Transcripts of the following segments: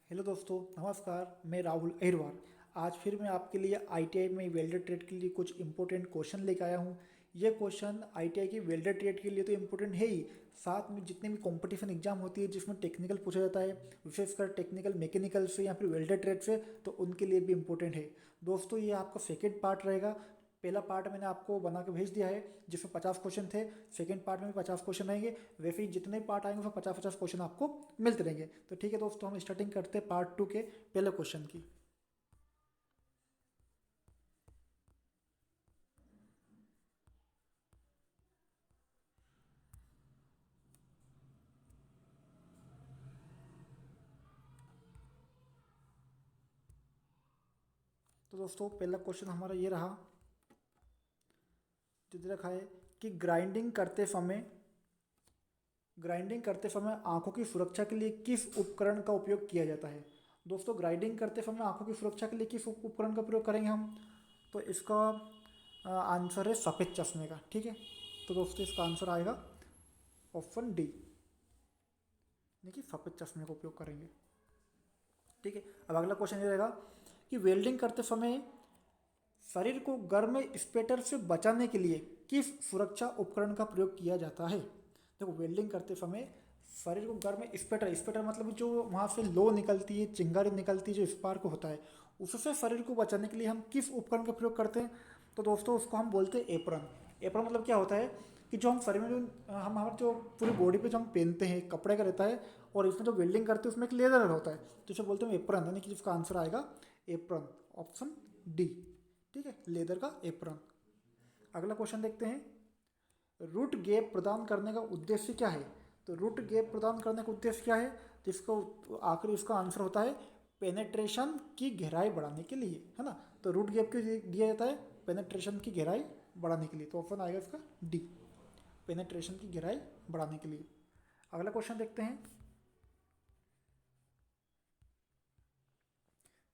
Hello दोस्तों, नमस्कार। मैं राहुल अहिरवार। आज फिर मैं आपके लिए आईटीआई में वेल्डर ट्रेड के लिए कुछ इंपॉर्टेंट क्वेश्चन लेकर आया हूँ। ये क्वेश्चन आईटीआई की वेल्डर ट्रेड के लिए तो इम्पोर्टेंट है ही, साथ में जितने भी कंपटीशन एग्जाम होती है जिसमें टेक्निकल पूछा जाता है, विशेषकर टेक्निकल मैकेनिकल से या फिर वेल्डर ट्रेड से, तो उनके लिए भी इम्पोर्टेंट है। दोस्तों, ये आपका सेकेंड पार्ट रहेगा। पहला पार्ट मैंने आपको बना के भेज दिया है जिसमें 50 क्वेश्चन थे। सेकंड पार्ट में भी 50 क्वेश्चन रहेंगे। वैसे ही जितने पार्ट आएंगे उसमें 50-50 क्वेश्चन आपको मिलते रहेंगे। तो ठीक है दोस्तों, हम स्टार्टिंग करते हैं पार्ट 2 के पहले क्वेश्चन की। तो दोस्तों, पहला क्वेश्चन हमारा ये रहा, जो दे रखा है कि ग्राइंडिंग करते समय आंखों की सुरक्षा के लिए किस उपकरण का उपयोग किया जाता है। दोस्तों, ग्राइंडिंग करते समय आंखों की सुरक्षा के लिए किस उपकरण का प्रयोग करेंगे हम? तो इसका आंसर है सफ़ेद चश्मे का। ठीक है, तो दोस्तों इसका आंसर आएगा ऑप्शन डी, यानी कि सफ़ेद चश्मे का उपयोग करेंगे। ठीक है, अब अगला क्वेश्चन ये रहेगा कि वेल्डिंग करते समय शरीर को गर्म स्पेटर से बचाने के लिए किस सुरक्षा उपकरण का प्रयोग किया जाता है। देखो, वेल्डिंग करते समय शरीर को गर्म स्पेटर स्पेटर मतलब जो वहाँ से लो निकलती है, चिंगारी निकलती है, जो स्पार्क होता है, उससे शरीर को बचाने के लिए हम किस उपकरण का प्रयोग करते हैं? तो दोस्तों, उसको हम बोलते हैं एप्रन। एप्रन मतलब क्या होता है कि जो हम शरीर में जो हम हमारे जो पूरी बॉडी पे जो हम पहनते हैं कपड़े का रहता है, और इसमें जो वेल्डिंग करते हैं उसमें एक लेदर होता है, तो इसे बोलते हैं एप्रन, यानी कि जिसका आंसर आएगा एप्रन, ऑप्शन डी। ठीक है, लेदर का एप्रन। अगला क्वेश्चन देखते हैं, रूट गैप प्रदान करने का उद्देश्य क्या है। तो रूट गैप प्रदान करने का उद्देश्य क्या है, जिसको आखिरी इसका आंसर होता है पेनेट्रेशन की गहराई बढ़ाने के लिए, है ना। तो रूट गैप क्यों दिया जाता है? पेनेट्रेशन की गहराई बढ़ाने के लिए। तो ऑप्शन आएगा इसका डी, पेनेट्रेशन की गहराई बढ़ाने के लिए। अगला क्वेश्चन देखते हैं,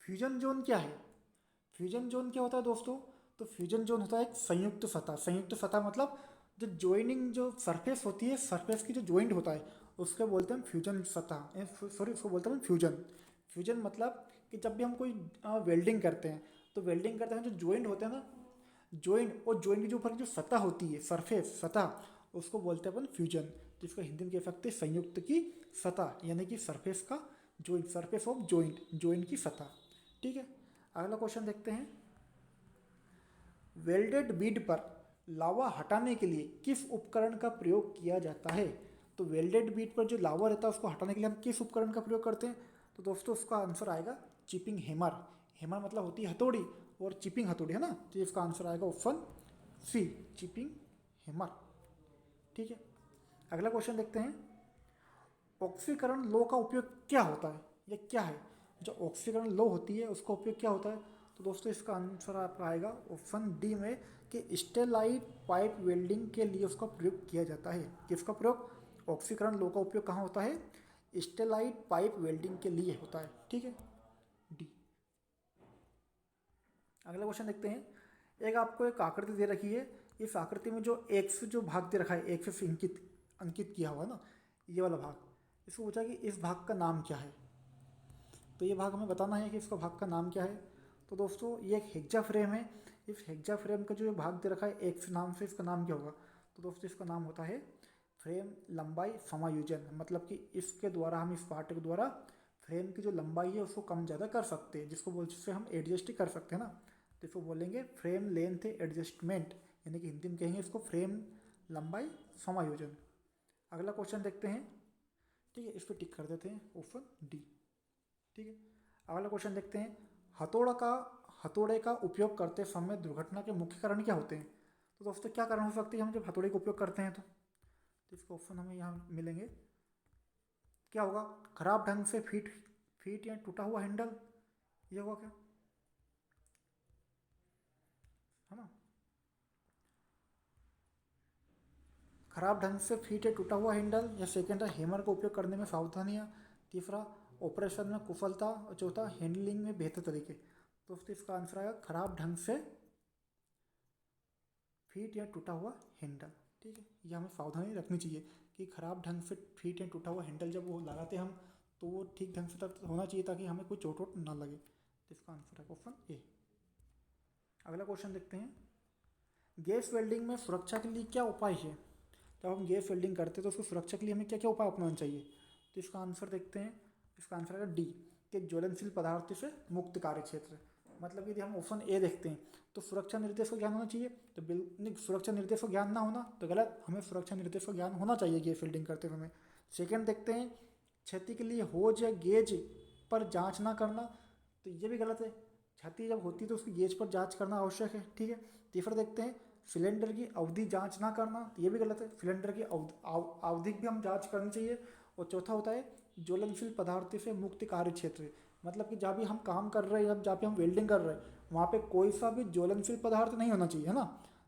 फ्यूजन जोन क्या है। फ्यूजन जोन क्या होता है दोस्तों? तो फ्यूजन जोन होता है एक संयुक्त सतह। संयुक्त सतह मतलब जो ज्वाइनिंग जो सरफेस होती है, सरफेस की जो ज्वाइंट होता है, उसके बोलते हैं फ्यूजन सतह, सॉरी उसको बोलते हैं फ्यूजन। फ्यूजन मतलब कि जब भी हम कोई वेल्डिंग करते हैं, तो वेल्डिंग करते हैं जो ज्वाइंट होते हैं ना, ज्वाइंट, और ज्वाइंट के जो ऊपर की जो सतह होती है, सरफेस सतह, उसको बोलते हैं अपन फ्यूजन, जिसको हिंदी में कह सकते हैं संयुक्त की सतह, यानी कि सरफेस का joint, surface of joint, joint की सतह। ठीक है, अगला क्वेश्चन देखते हैं, वेल्डेड बीड पर लावा हटाने के लिए किस उपकरण का प्रयोग किया जाता है। तो वेल्डेड बीड पर जो लावा रहता है उसको हटाने के लिए हम किस उपकरण का प्रयोग करते हैं? तो दोस्तों, उसका आंसर आएगा चिपिंग हैमर। हैमर मतलब होती है हथौड़ी, और चिपिंग हथौड़ी, है ना। तो इसका आंसर आएगा ऑप्शन सी, चिपिंग हैमर। ठीक है, अगला क्वेश्चन देखते हैं, ऑक्सीकरण लो का उपयोग क्या होता है, ये क्या है? जो ऑक्सीकरण लो होती है उसका उपयोग क्या होता है? तो दोस्तों, इसका आंसर आपका आएगा ऑप्शन डी में, कि स्टेलाइट पाइप वेल्डिंग के लिए उसका प्रयोग किया जाता है। किसका प्रयोग? ऑक्सीकरण लो का उपयोग कहाँ होता है? स्टेलाइट पाइप वेल्डिंग के लिए होता है। ठीक है, डी। अगला क्वेश्चन देखते हैं, एक आपको एक आकृति दे रखी है, इस आकृति में जो एक्स जो भाग दे रखा है, एक्स से अंकित अंकित किया हुआ है ना, ये वाला भाग, इसको पूछा कि इस भाग का नाम क्या है। तो ये भाग हमें बताना है कि इसका भाग का नाम क्या है। तो दोस्तों, ये एक हेक्जा फ्रेम है। इस हेक्जा फ्रेम का जो ये भाग दे रखा है एक्स नाम से, इसका नाम क्या होगा? तो दोस्तों, इसका नाम होता है फ्रेम लंबाई समायोजन, मतलब कि इसके द्वारा हम इस पार्ट के द्वारा फ्रेम की जो लंबाई है उसको कम ज़्यादा कर सकते हैं, जिसको बोल से हम एडजस्ट कर सकते हैं ना। तो इसको बोलेंगे फ्रेम लेंथ एडजस्टमेंट, यानी कि हिंदी में कहेंगे इसको फ्रेम लंबाई समायोजन। अगला क्वेश्चन देखते हैं। ठीक है, इस पर टिक कर देते हैं, ऑप्शन डी। ठीक है, अगला क्वेश्चन देखते हैं, हथौड़े का उपयोग करते समय दुर्घटना के मुख्य कारण क्या होते हैं। तो दोस्तों, क्या कारण हो सकते हैं हम जब हथौड़े का उपयोग करते हैं? तो इसका ऑप्शन हमें यहाँ मिलेंगे। क्या होगा? खराब ढंग से फिट फिट या टूटा हुआ हैंडल, ये होगा क्या, है ना। खराब ढंग से फिट या टूटा हुआ हैंडल, या सेकेंड है हैमर का उपयोग करने में सावधानियाँ, तीसरा ऑपरेशन में कुशलता, और चौथा हैंडलिंग में बेहतर तरीके। तो दोस्तों, इसका आंसर आएगा खराब ढंग से फीट या टूटा हुआ हैंडल। ठीक है, ये हमें सावधानी रखनी चाहिए कि खराब ढंग से फीट या टूटा हुआ हैंडल जब वो लगाते हैं हम, तो वो ठीक ढंग से तक होना चाहिए ताकि हमें कोई चोट वोट ना लगे। तो इसका आंसर है ऑप्शन ए। अगला क्वेश्चन देखते हैं, गैस वेल्डिंग में सुरक्षा के लिए क्या उपाय है? जब हम गैस वेल्डिंग करते हैं तो उसकी सुरक्षा के लिए हमें क्या क्या उपाय अपनाना चाहिए? तो इसका आंसर देखते हैं, इसका आंसर है डी, कि ज्वलनशील पदार्थ से मुक्त कार्य क्षेत्र। मतलब यदि हम ऑप्शन ए देखते हैं तो सुरक्षा निर्देश का ज्ञान होना चाहिए, तो नहीं, सुरक्षा निर्देश का ज्ञान ना होना तो गलत, हमें सुरक्षा निर्देश का ज्ञान होना चाहिए गैस वेल्डिंग करते समय। सेकेंड देखते हैं, क्षति के लिए होज या गेज पर जांच ना करना, तो ये भी गलत है। क्षति जब होती है तो उसकी गेज पर जांच करना आवश्यक है, ठीक है। तीसरा देखते हैं, सिलेंडर की अवधि जांच ना करना, तो ये भी गलत है। सिलेंडर की अवधि भी हम जांच करनी चाहिए। और चौथा होता है ज्वलनशील पदार्थ से मुक्त कार्य क्षेत्र, मतलब कि जहाँ भी हम काम कर रहे हैं, जहाँ पे हम वेल्डिंग कर रहे हैं, वहाँ पे कोई सा भी ज्वलनशील पदार्थ नहीं होना चाहिए, है ना।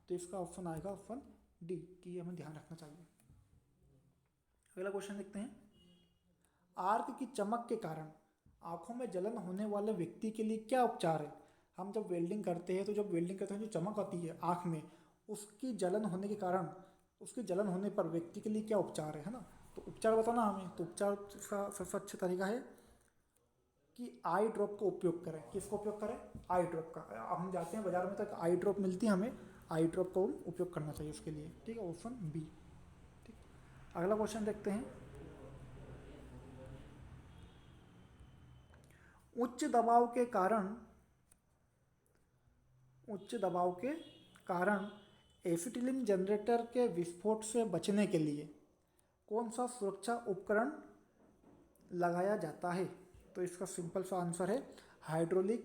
तो इसका ऑप्शन आएगा ऑप्शन डी, कि हमें ध्यान रखना चाहिए। अगला क्वेश्चन देखते हैं, आर्क की चमक के कारण आंखों में जलन होने वाले व्यक्ति के लिए क्या उपचार है? हम जब वेल्डिंग करते हैं तो जब वेल्डिंग करते हैं जो चमक आती है आँख में, उसकी जलन होने के कारण, उसकी जलन होने पर व्यक्ति के लिए क्या उपचार है ना। तो उपचार बताना हमें, तो उपचार का सबसे अच्छा तरीका है कि आई ड्रॉप का उपयोग करें। किसका उपयोग करें? आई ड्रॉप का। अब हम जाते हैं बाजार में तो आई ड्रॉप मिलती है, हमें आई ड्रॉप का उपयोग करना चाहिए उसके लिए, ठीक है, ऑप्शन बी। ठीक, अगला क्वेश्चन देखते हैं, उच्च दबाव के कारण, उच्च दबाव के कारण एसिटिलीन जनरेटर के विस्फोट से बचने के लिए कौन सा सुरक्षा उपकरण लगाया जाता है? तो इसका सिंपल सा आंसर है हाइड्रोलिक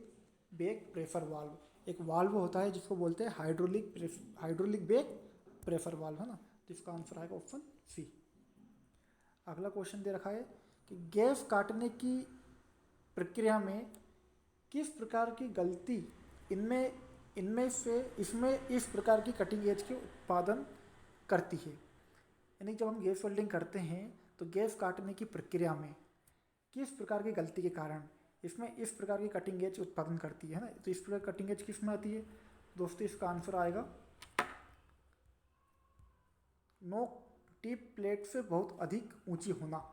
बैक प्रेशर वाल्व। एक वाल्व होता है जिसको बोलते हैं हाइड्रोलिक बैक प्रेशर वाल्व, है ना। तो इसका आंसर आएगा ऑप्शन सी। अगला क्वेश्चन दे रखा है कि गैस काटने की प्रक्रिया में किस प्रकार की गलती इनमें इनमें से इसमें इस प्रकार की कटिंग एज के उत्पादन करती है? यानी जब हम गैस वेल्डिंग करते हैं तो गैस काटने की प्रक्रिया में किस प्रकार की गलती के कारण इसमें इस प्रकार की कटिंग एज उत्पादन करती है ना। तो इस प्रकार कटिंग एज किस में आती है दोस्तों? इसका आंसर आएगा नोक टिप प्लेट से बहुत अधिक ऊंची होना।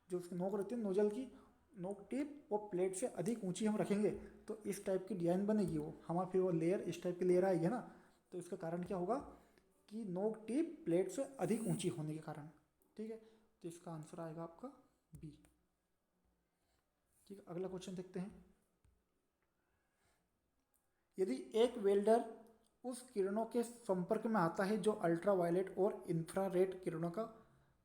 जो उसकी नोक रहती है नोजल की, नोक टिप वो प्लेट से अधिक ऊंची हम रखेंगे तो इस टाइप की डिजाइन बनेगी, वो हमारा फिर वो लेयर इस टाइप की लेयर आएगी, है ना। तो इसका कारण क्या होगा कि नोक टिप प्लेट से अधिक ऊंची होने के कारण, ठीक है। तो इसका आंसर आएगा आपका बी, ठीक है। अगला क्वेश्चन देखते हैं, यदि एक वेल्डर उस किरणों के संपर्क में आता है जो अल्ट्रावायलेट और इंफ्रारेड किरणों का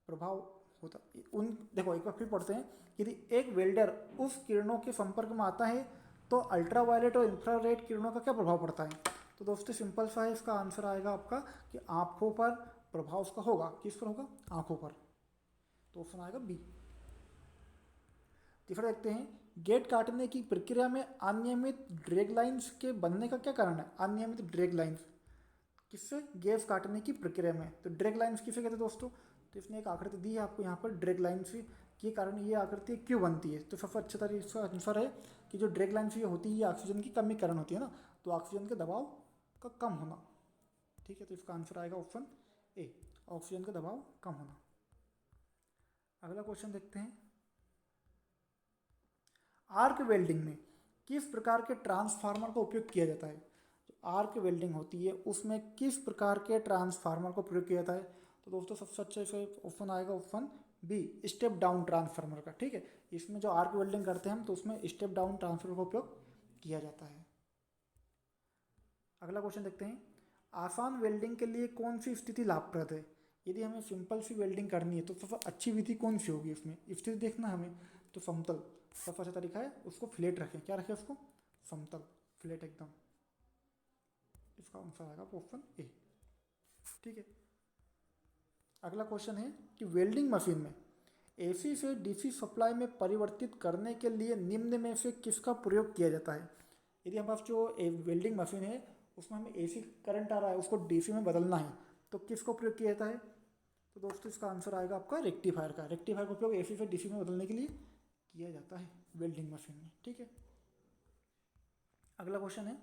प्रभाव होता उन, देखो एक बार फिर पढ़ते हैं, यदि एक वेल्डर उस किरणों के संपर्क में आता है तो अल्ट्रावायलेट और इंफ्रारेड किरणों का क्या प्रभाव पड़ता है? तो दोस्तों सिंपल सा है, इसका आंसर आएगा आपका कि आंखों पर प्रभाव उसका होगा। किस पर होगा? आंखों पर। तो ऑप्शन आएगा बी। तीसरा देखते हैं, गेट काटने की प्रक्रिया में अनियमित ड्रैग लाइंस के बनने का क्या कारण है? अनियमित ड्रैग लाइंस किससे? गैस काटने की प्रक्रिया में। तो ड्रैग लाइंस किसे कहते हैं दोस्तों? तो इसने एक आकृति दी है आपको यहाँ पर, ड्रैग लाइंस के कारण ये आकृति क्यों बनती है? तो सबसे अच्छा तरीके इसका आंसर है कि जो ड्रैग लाइंस ये होती है ये ऑक्सीजन की कमी कारण होती है ना, तो ऑक्सीजन के दबाव का कम होना, ठीक है। तो इसका आंसर आएगा ऑप्शन ए, ऑक्सीजन का दबाव कम होना। अगला क्वेश्चन देखते हैं, आर्क वेल्डिंग में किस प्रकार के ट्रांसफार्मर का उपयोग किया जाता है? जो आर्क वेल्डिंग होती है उसमें किस प्रकार के ट्रांसफार्मर का प्रयोग किया जाता है? तो दोस्तों सबसे अच्छा इसे ऑप्शन आएगा option B, step down transformer का, ठीक है। इसमें जो आर्क वेल्डिंग करते हैं हम तो उसमें स्टेप डाउन ट्रांसफार्मर का उपयोग किया जाता है। अगला क्वेश्चन देखते हैं, आसान वेल्डिंग के लिए कौन सी स्थिति लाभप्रद है? यदि हमें सिंपल सी वेल्डिंग करनी है तो सबसे अच्छी विधि कौन सी होगी? इसमें स्थिति देखना हमें, तो समतल सबसे अच्छा तरीका है, उसको फ्लैट रखें। क्या रखें उसको? समतल, फ्लैट एकदम। इसका आंसर आएगा ऑप्शन ए, ठीक है। अगला क्वेश्चन है कि वेल्डिंग मशीन में एसी से डीसी सप्लाई में परिवर्तित करने के लिए निम्न में से किसका प्रयोग किया जाता है? यदि हमारे पास जो वेल्डिंग मशीन है उसमें हमें एसी करंट आ रहा है उसको डीसी में बदलना है तो किसको प्रयोग किया जाता है? तो दोस्तों इसका आंसर आएगा आपका रेक्टिफायर का। रेक्टिफायर का उपयोग एसी से डीसी में बदलने के लिए किया जाता है वेल्डिंग मशीन में, ठीक है। अगला क्वेश्चन है,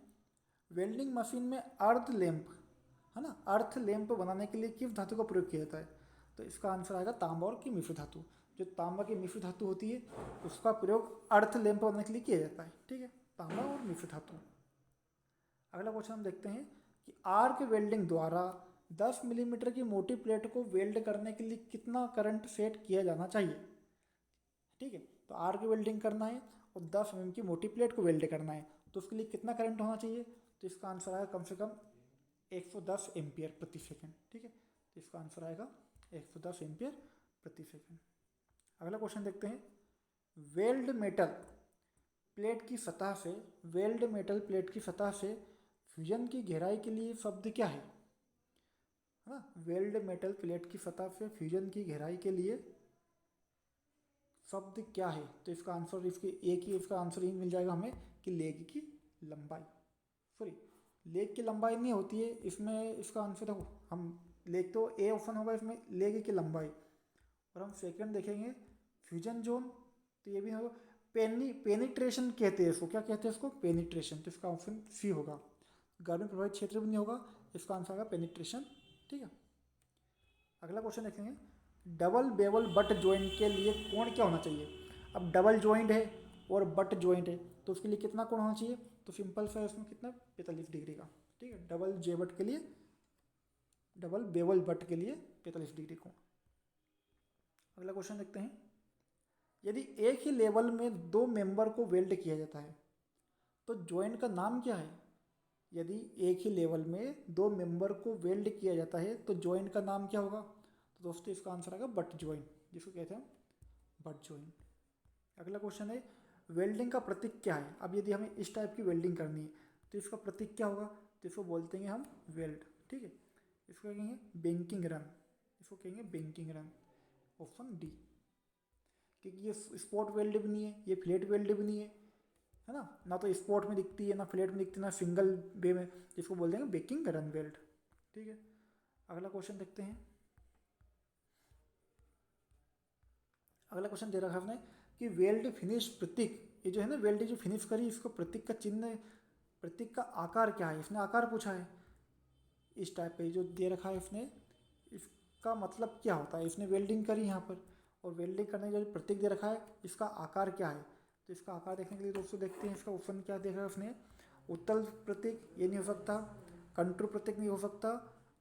वेल्डिंग मशीन में अर्थ लैंप, है ना, अर्थ लैंप बनाने के लिए किस धातु का प्रयोग किया जाता है? तो इसका आंसर आएगा तांबा और की मिश्र धातु। जो तांबा की मिश्र धातु होती है उसका प्रयोग अर्थ लैंप बनाने के लिए किया जाता है। ठीक है, तांबा और मिश्र धातु। अगला क्वेश्चन हम देखते हैं कि आर्क वेल्डिंग द्वारा 10 मिलीमीटर की मोटी प्लेट को वेल्ड करने के लिए कितना करंट सेट किया जाना चाहिए। ठीक है, तो आर्क वेल्डिंग करना है और 10 mm की मोटी प्लेट को वेल्ड करना है, तो उसके लिए कितना करंट होना चाहिए। तो इसका आंसर आएगा कम से कम 110 एम्पियर प्रति सेकंड। ठीक है, तो इसका आंसर आएगा 110 एम्पियर प्रति सेकंड। अगला क्वेश्चन देखते हैं, वेल्ड मेटल प्लेट की सतह से वेल्ड मेटल प्लेट की सतह से फ्यूजन की गहराई के लिए शब्द क्या है ना। वेल्ड मेटल प्लेट की सतह से फ्यूजन की गहराई के लिए शब्द क्या है। तो इसका आंसर इसके एक ही इसका आंसर ही मिल जाएगा हमें कि लेग की लंबाई। सॉरी, लेग की लंबाई नहीं होती है इसमें, इसका आंसर देखो हम लेग तो ए ऑप्शन होगा इसमें, लेग की लंबाई। और हम सेकंड देखेंगे फ्यूजन जोन, तो ये भी होगा पेनिट्रेशन कहते हैं इसको। क्या कहते हैं इसको, पेनिट्रेशन। तो इसका ऑप्शन सी होगा। गर्मी प्रभावित क्षेत्र भी नहीं होगा, इसका आंसर होगा पेनिट्रेशन। ठीक है, अगला क्वेश्चन देखेंगे, डबल बेवल बट ज्वाइंट के लिए कोण क्या होना चाहिए। अब डबल ज्वाइंट है और बट ज्वाइंट है, तो उसके लिए कितना कोण होना चाहिए। तो सिंपल सा है, उसमें कितना 45 डिग्री का। ठीक है, डबल जे बट के लिए, डबल बेवल बट के लिए 45 डिग्री कोण। अगला क्वेश्चन देखते हैं, यदि एक ही लेवल में दो मेंबर को वेल्ड किया जाता है तो ज्वाइंट का नाम क्या है। यदि एक ही लेवल में दो मेंबर को वेल्ड किया जाता है तो ज्वाइंट का नाम क्या होगा। तो दोस्तों इसका आंसर आएगा बट ज्वाइंट, जिसको कहते हैं बट ज्वाइंट। अगला क्वेश्चन है, वेल्डिंग का प्रतीक क्या है। अब यदि हमें इस टाइप की वेल्डिंग करनी है तो इसका प्रतीक क्या होगा। तो इसको बोलते हैं हम वेल्ड। ठीक है, इसको कहेंगे बैंकिंग रन, इसको कहेंगे बैंकिंग रन, ऑप्शन डी। क्योंकि ये स्पॉट वेल्ड भी नहीं है, ये फ्लैट वेल्ड भी नहीं है ना, ना तो स्पॉट में दिखती है, ना फ्लैट में दिखती है, ना सिंगल वे में, जिसको बोल देंगे बेकिंग रन वेल्ड। ठीक है, अगला क्वेश्चन देखते हैं। अगला क्वेश्चन दे रखा है आपने कि वेल्ड फिनिश प्रतीक, ये जो है ना वेल्ड जो फिनिश करी, इसको प्रतीक का चिन्ह, प्रतीक का आकार क्या है। इसने आकार पूछा है इस टाइप का, जो दे रखा है इसने, इसका मतलब क्या होता है। इसने वेल्डिंग करी यहाँ पर, और वेल्डिंग करने का जो प्रतीक दे रखा है इसका आकार क्या है। तो इसका आकार देखने के लिए दोस्तों देखते हैं इसका ऑप्शन क्या देखा है उसने। उत्तल प्रतीक ये नहीं हो सकता, कंटूर प्रतीक नहीं हो सकता,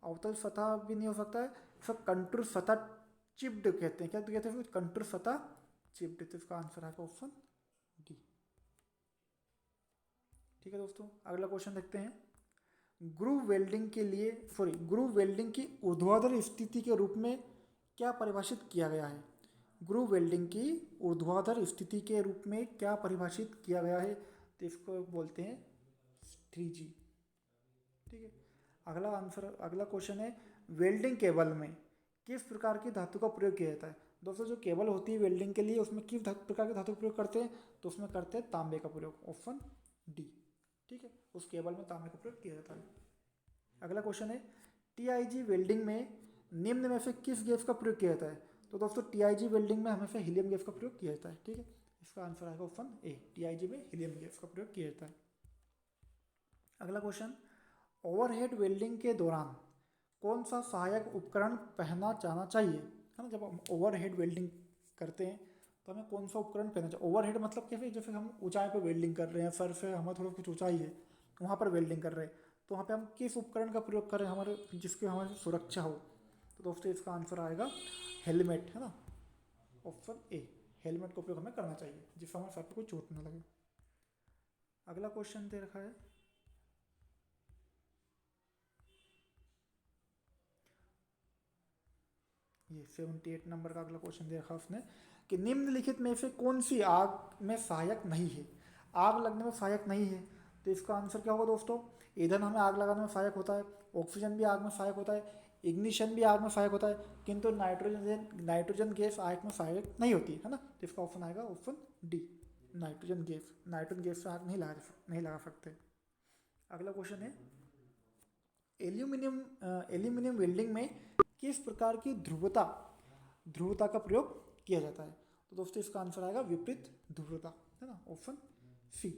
अवतल सतह भी नहीं हो सकता है, इसका कंटूर सतह चिप्ड कहते हैं। क्या कहते हैं, कंटूर सतह चिप्ड। तो इसका आंसर है ऑप्शन डी। ठीक है दोस्तों, अगला क्वेश्चन देखते हैं, ग्रूव वेल्डिंग के लिए ग्रूव वेल्डिंग की ऊर्ध्वाधर स्थिति के रूप में क्या परिभाषित किया गया है। ग्रूव वेल्डिंग की ऊर्ध्वाधर स्थिति के रूप में क्या परिभाषित किया गया है। तो इसको बोलते हैं 3G। ठीक है, अगला क्वेश्चन है, वेल्डिंग केबल में किस प्रकार की धातु का प्रयोग किया जाता है। दोस्तों जो केबल होती है वेल्डिंग के लिए उसमें किस प्रकार की धातु का प्रयोग करते हैं। तो उसमें करते हैं तांबे का प्रयोग, ऑप्शन डी। ठीक है, उस केबल में तांबे का प्रयोग किया जाता है। अगला क्वेश्चन है, TIG वेल्डिंग में निम्न में से किस गैस का प्रयोग किया जाता है। तो दोस्तों TIG वेल्डिंग में हमेशा हीलियम गैस का प्रयोग किया जाता है। ठीक है, इसका आंसर आएगा ऑप्शन ए, TIG में हीलियम गैस का प्रयोग किया जाता है। अगला क्वेश्चन, ओवरहेड वेल्डिंग के दौरान कौन सा सहायक उपकरण पहनना जाना चाहिए, है ना। जब हम ओवरहेड वेल्डिंग करते हैं तो हमें कौन सा उपकरण पहनना चाहिए। ओवरहेड मतलब कैसे, जैसे हम ऊंचाई पर वेल्डिंग कर रहे हैं, सर से हमारा थोड़ा कुछ ऊंचाई है वहाँ पर वेल्डिंग कर रहे हैं, तो वहाँ पे हम किस उपकरण का प्रयोग करें हमारे, जिसकी हमारी सुरक्षा हो। तो दोस्तों इसका आंसर आएगा हेलमेट, है ना, ऑप्शन ए। हेलमेट का उपयोग हमें करना चाहिए जिससे हमारे सर पर कोई चोट ना लगे। अगला क्वेश्चन दे रखा है, ये 78 नंबर का अगला क्वेश्चन दे रखा है उसने कि निम्नलिखित में से कौन सी आग में सहायक नहीं है। आग लगने में सहायक नहीं है, तो इसका आंसर क्या होगा दोस्तों। ईंधन हमें आग लगाने में सहायक होता है, ऑक्सीजन भी आग में सहायक होता है, इग्निशन भी आग में सहायक होता है, किंतु नाइट्रोजन गैस आग में सहायक नहीं होती है ना। तो इसका ऑप्शन आएगा option D, nitrogen gas. Nitrogen gas से आग नहीं लगा सकते। अगला क्वेश्चन है, एल्यूमिनियम वेल्डिंग में किस प्रकार की ध्रुवता का प्रयोग किया जाता है। तो दोस्तों इसका आंसर आएगा विपरीत ध्रुवता, है ना, ऑप्शन सी।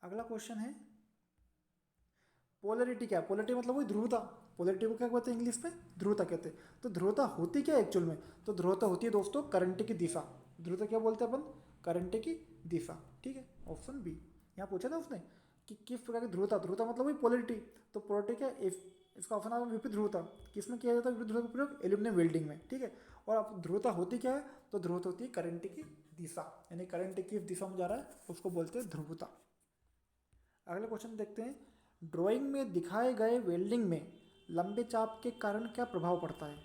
अगला क्वेश्चन है, पोलरिटी क्या है। पोलरिटी मतलब वही ध्रुवता, पोलैरिटी को क्या कहते हैं इंग्लिश में? ध्रुवता कहते हैं। तो ध्रुवता होती क्या है एक्चुअल में? तो ध्रुवता होती है दोस्तों करंट की दिशा। ध्रुवता क्या बोलते हैं अपन? करंट की दिशा। ठीक है, ऑप्शन बी। यहाँ पूछा था उसने कि किस प्रकार की ध्रुवता, ध्रुवता मतलब वही पोलैरिटी। तो पोलैरिटी क्या है? इसका ऑप्शन आ रहा है विपरीत ध्रुवता। किसमें किया जाता है विपरीत ध्रुवता का प्रयोग? एल्यूमिनियम वेल्डिंग में। ठीक है, और अब ध्रुवता होती क्या है? तो ध्रुवता होती है करंट की दिशा, यानी करंट किस दिशा में जा रहा है उसको बोलते हैं ध्रुवता। अगला क्वेश्चन देखते हैं, ड्राइंग में दिखाए गए वेल्डिंग में लंबे चाप के कारण क्या प्रभाव पड़ता है?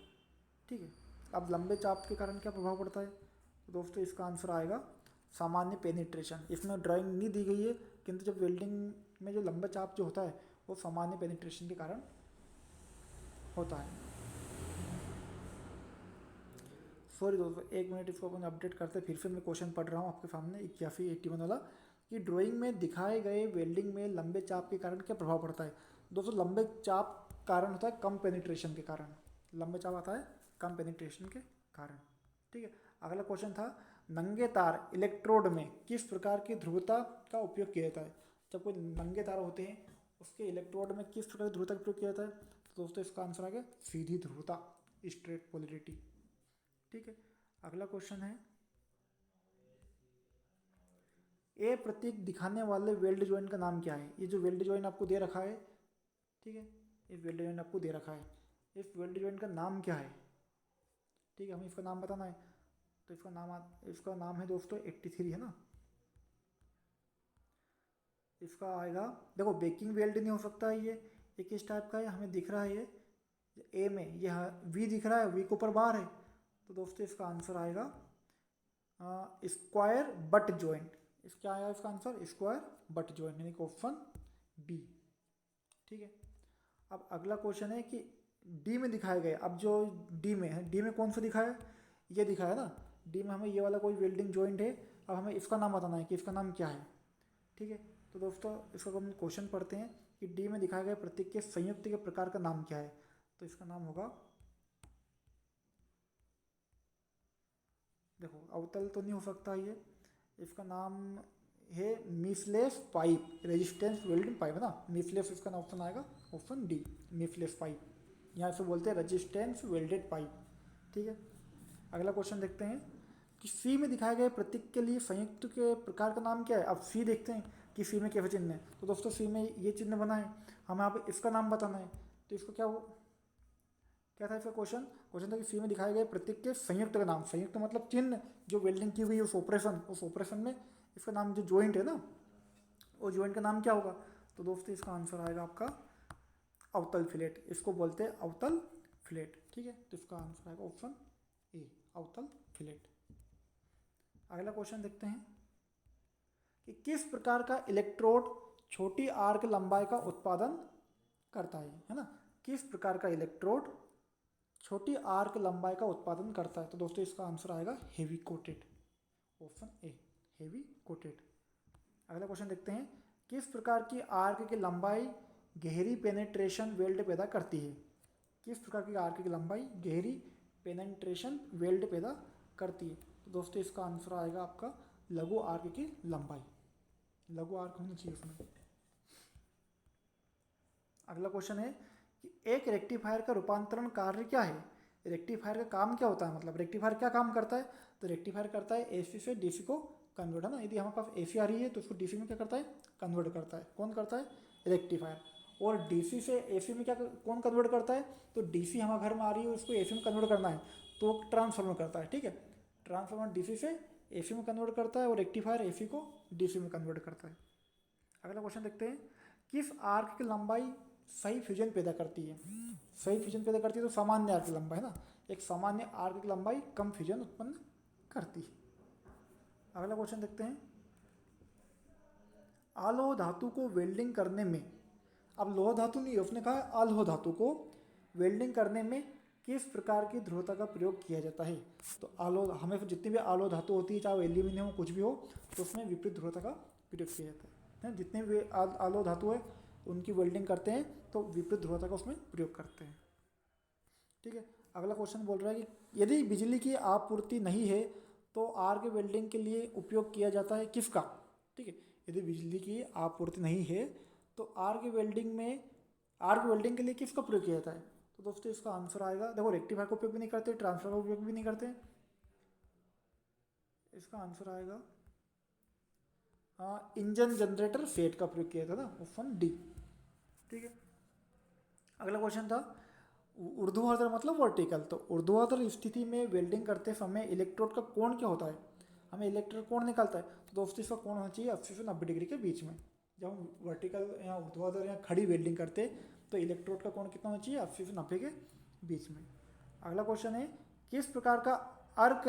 ठीक है, अब लंबे चाप के कारण क्या प्रभाव पड़ता है? तो दोस्तों इसका आंसर आएगा सामान्य पेनिट्रेशन। इसमें ड्राइंग नहीं दी गई है, किंतु जब वेल्डिंग में जो लंबा चाप जो होता है वो सामान्य पेनिट्रेशन के कारण होता है। सॉरी दोस्तों, एक मिनट, इसको अपन अपडेट करते, फिर से मैं क्वेश्चन पढ़ रहा हूँ आपके सामने 81 वाला, कि ड्राइंग में दिखाए गए वेल्डिंग में लंबे चाप के कारण क्या प्रभाव पड़ता है? दोस्तों लंबे चाप कारण होता है कम पेनिट्रेशन के कारण। लंबे चाप आता है कम पेनिट्रेशन के कारण। ठीक है, अगला क्वेश्चन था, नंगे तार इलेक्ट्रोड में किस प्रकार की ध्रुवता का उपयोग किया जाता है? जब कोई नंगे तार होते हैं उसके इलेक्ट्रोड में किस प्रकार की ध्रुवता का उपयोग किया जाता है? तो दोस्तों इसका आंसर आ गया सीधी ध्रुवता, स्ट्रेट पोलैरिटी। ठीक है, अगला क्वेश्चन है, ए प्रतीक दिखाने वाले वेल्ड जॉइंट का नाम क्या है? ये जो वेल्ड जॉइंट आपको दे रखा है, ठीक है, इस वेल्ड जॉइंट आपको दे रखा है, इस वेल्ड जॉइंट का नाम क्या है? ठीक है, हमें इसका नाम बताना है। तो इसका नाम है दोस्तों 83, है ना। इसका आएगा, देखो बेकिंग वेल्ड नहीं हो सकता है, ये किस टाइप का है हमें दिख रहा है, ये ए में ये वी दिख रहा है, वी के ऊपर बार है। तो दोस्तों इसका आंसर आएगा स्क्वायर बट जॉइंट। क्या आया इसका आंसर? स्क्वायर बट जॉइंट, यानी कि ऑप्शन बी। ठीक है, अब अगला क्वेश्चन है कि डी में दिखाए गए, अब जो डी में है, डी में कौन सा दिखाया है? ये दिखाया ना, डी में हमें ये वाला कोई वेल्डिंग जॉइंट है। अब हमें इसका नाम बताना है कि इसका नाम क्या है। ठीक है, तो दोस्तों इसका हम क्वेश्चन पढ़ते हैं कि डी में दिखाए गए प्रतीक के संयुक्त के प्रकार का नाम क्या है? तो इसका नाम होगा, देखो अवतल तो नहीं हो सकता ये, इसका नाम है मिसलेस पाइप, रेजिस्टेंस वेल्डिंग पाइप, है ना। मिसलेस इसका ऑप्शन आएगा, ऑप्शन डी, मिसलेस पाइप। यहाँ से बोलते हैं रेजिस्टेंस वेल्डेड पाइप। ठीक है, अगला क्वेश्चन देखते हैं कि सी में दिखाए गए प्रतीक के लिए संयुक्त के प्रकार का नाम क्या है? अब सी देखते हैं कि सी में कैसे चिन्ह है। तो दोस्तों सी में ये चिन्ह बना है, हमें यहाँ पे इसका नाम बताना है। तो इसको क्या था इसका क्वेश्चन था कि सी में दिखाए गए प्रतीक के संयुक्त का नाम, संयुक्त मतलब चिन्ह जो वेल्डिंग की हुई है उस ऑपरेशन में इसका नाम, जो ज्वाइंट है ना, वो ज्वाइंट का नाम क्या होगा? तो दोस्तों इसका आंसर आएगा आपका अवतल फिलेट, इसको बोलते हैं अवतल फिलेट। ठीक है, तो इसका आंसर आएगा ऑप्शन ए, अवतल फिलेट। अगला क्वेश्चन देखते हैं कि किस प्रकार का इलेक्ट्रोड छोटी आर्क लंबाई का उत्पादन करता है ना। किस प्रकार का इलेक्ट्रोड छोटी आर्क लंबाई का उत्पादन करता है? तो दोस्तों इसका आंसर आएगा heavy coated, option A, heavy coated. अगला क्वेश्चन देखते हैं, किस प्रकार की आर्क की लंबाई गहरी पेनेट्रेशन वेल्ड पैदा करती है? किस प्रकार की आर्क की लंबाई गहरी पेनेट्रेशन वेल्ड पैदा करती है? तो दोस्तों इसका आंसर आएगा आपका लघु आर्क की लंबाई, लघु आर्क होनी चाहिए उसमें। अगला क्वेश्चन है कि एक रेक्टिफायर का रूपांतरण कार्य क्या है? रेक्टिफायर का काम क्या होता है, मतलब रेक्टिफायर क्या काम करता है? तो रेक्टिफायर करता है एसी से डीसी को कन्वर्ट, है ना। यदि हमारे पास एसी आ रही है तो उसको डीसी में क्या करता है? कन्वर्ट करता है। कौन करता है? रेक्टिफायर। और डीसी से एसी में क्या कौन कन्वर्ट करता है? तो डीसी हमारे घर में आ रही है उसको एसी में कन्वर्ट करना है तो ट्रांसफार्मर करता है। ठीक है, ट्रांसफार्मर डीसी से एसी में कन्वर्ट करता है और रेक्टिफायर एसी को डीसी में कन्वर्ट करता है। अगला क्वेश्चन देखते हैं, किस आर्क की लंबाई सही फ्यूजन पैदा करती है? सही फ्यूजन पैदा करती है तो सामान्य आर्क की लंबाई, है ना। एक सामान्य आर्क की लंबाई कम फ्यूजन उत्पन्न करती है। अगला क्वेश्चन देखते हैं, आलोह धातु को वेल्डिंग करने में, अब लोह धातु नहीं है, उसने कहा आलोह धातु को वेल्डिंग करने में किस प्रकार की ध्रुवता का प्रयोग किया जाता है? तो आलोह, हमें जितनी भी आलोह धातु होती है, चाहे वो एल्यूमिनियम हो कुछ भी हो, तो उसमें विपरीत ध्रुवता का प्रयोग किया जाता है। जितने भी आलोह धातु है उनकी वेल्डिंग करते हैं तो विपरीत ध्रुवता का उसमें प्रयोग करते हैं। ठीक है, अगला क्वेश्चन बोल रहा है कि यदि बिजली की आपूर्ति नहीं है तो आर्क वेल्डिंग के लिए उपयोग किया जाता है किसका? ठीक है, यदि बिजली की आपूर्ति नहीं है तो आर्क वेल्डिंग में आर्क वेल्डिंग के लिए किसका प्रयोग किया जाता है? तो दोस्तों इसका आंसर आएगा, देखो रेक्टिफायर का उपयोग भी नहीं करते, ट्रांसफर का उपयोग भी नहीं करते, इसका आंसर आएगा इंजन जनरेटर फेट का प्रयोग किया था ना, ऑप्शन डी। ठीक है, अगला क्वेश्चन था ऊर्ध्वाधर मतलब वर्टिकल। तो ऊर्ध्वाधर स्थिति में वेल्डिंग करते समय इलेक्ट्रोड का कोण क्या होता है? हमें इलेक्ट्रोड कोण निकालता है, तो दोस्तों इसका कोण होना चाहिए 80 से 90 डिग्री के बीच में। जब हम वर्टिकल या ऊर्ध्वाधर या खड़ी वेल्डिंग करते तो इलेक्ट्रोड का कोण कितना होना चाहिए? 80 से 90 के बीच में। अगला क्वेश्चन है किस प्रकार का अर्क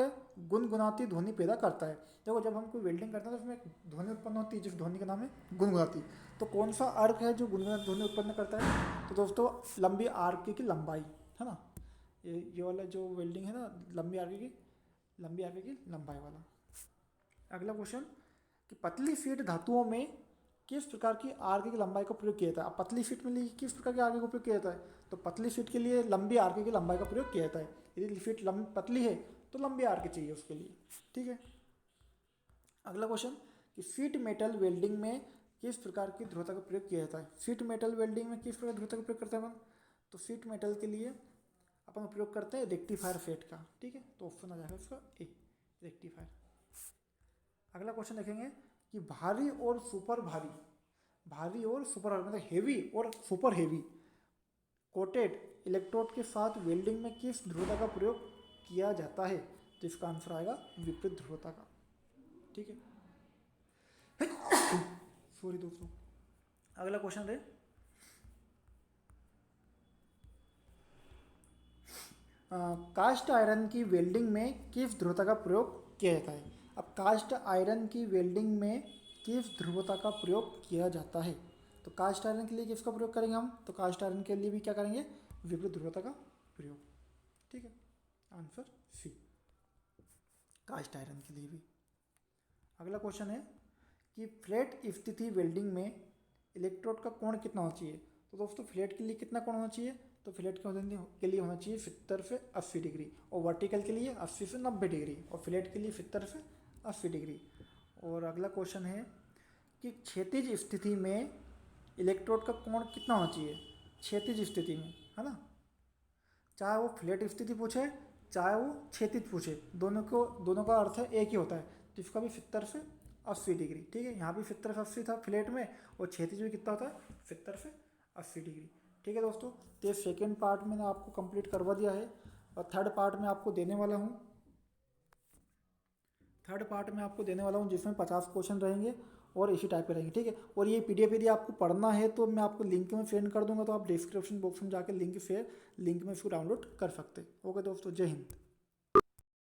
गुनगुनाती ध्वनि पैदा करता है? देखो जब हम कोई वेल्डिंग करते हैं तो उसमें एक ध्वनि उत्पन्न होती है, जिस ध्वनि का नाम है गुनगुनाती। तो कौन सा अर्क है जो गुनगुनाती ध्वनि उत्पन्न करता है? तो दोस्तों लंबी आर्क की लंबाई, है ना, ये वाला जो वेल्डिंग है ना, लंबी आर्क की लंबाई वाला। अगला क्वेश्चन कि पतली शीट धातुओं में किस प्रकार की आर्क की लंबाई का प्रयोग किया जाता है? अब पतली शीट में किस प्रकार की आर्क का उपयोग किया जाता है? तो पतली शीट के लिए लंबी आर्क की लंबाई का प्रयोग किया जाता है। यदि शीट पतली है तो लंबी आर्क चाहिए उसके लिए। ठीक है, अगला क्वेश्चन कि शीट मेटल वेल्डिंग में किस प्रकार की ध्रुवता का प्रयोग किया जाता है? शीट मेटल वेल्डिंग में किस प्रकार ध्रुवता का प्रयोग करते हैं अपन? तो शीट मेटल के लिए अपन उपयोग करते हैं रेक्टिफायर फेट का। ठीक है, तो ऑप्शन आ जाएगा उसका ए, रेक्टिफायर। अगला क्वेश्चन देखेंगे कि भारी और सुपर भारी मतलब हेवी और सुपर हेवी कोटेड इलेक्ट्रोड के साथ वेल्डिंग में किस ध्रुवता का प्रयोग किया जाता है? तो इसका आंसर आएगा विपरीत ध्रुवता का। ठीक है, सॉरी दोस्तों। अगला क्वेश्चन है कास्ट आयरन की वेल्डिंग में किस ध्रुवता का प्रयोग किया जाता है? अब कास्ट आयरन की वेल्डिंग में किस ध्रुवता का प्रयोग किया जाता है? तो कास्ट आयरन के लिए किसका प्रयोग करेंगे हम? तो कास्ट आयरन के लिए भी क्या करेंगे? विपरीत ध्रुवता का प्रयोग। ठीक है, आंसर सी, कास्ट आयरन के लिए भी। अगला क्वेश्चन है कि फ्लैट स्थिति वेल्डिंग में इलेक्ट्रोड का कोण कितना होना चाहिए? तो दोस्तों फ्लैट के लिए कितना कोण होना चाहिए? तो फ्लैट के लिए होना चाहिए 70 से 80 डिग्री, और वर्टिकल के लिए 80 से 90 डिग्री, और फ्लैट के लिए 70 से 80 डिग्री। और अगला क्वेश्चन है कि क्षैतिज स्थिति में इलेक्ट्रोड का कोण कितना होना चाहिए? क्षैतिज स्थिति में, है ना, चाहे वो फ्लैट स्थिति पूछे चाहे वो क्षैतिज पूछे, दोनों का अर्थ है एक ही होता है। तो इसका भी 70 से 80 डिग्री। ठीक है, यहाँ भी 70 से 80 था फ्लैट में, और क्षैतिज में कितना होता है? 70 से 80 डिग्री। ठीक है दोस्तों, तो ये सेकेंड पार्ट मैंने आपको कंप्लीट करवा दिया है, और थर्ड पार्ट में आपको देने वाला हूँ जिसमें 50 क्वेश्चन रहेंगे और इसी टाइप के रहेंगे। ठीक है, और ये PDF यदि आपको पढ़ना है तो मैं आपको लिंक में सेंड कर दूंगा, तो आप डिस्क्रिप्शन बॉक्स में जाकर लिंक में इसको डाउनलोड कर सकते हैं। ओके दोस्तों, जय हिंद।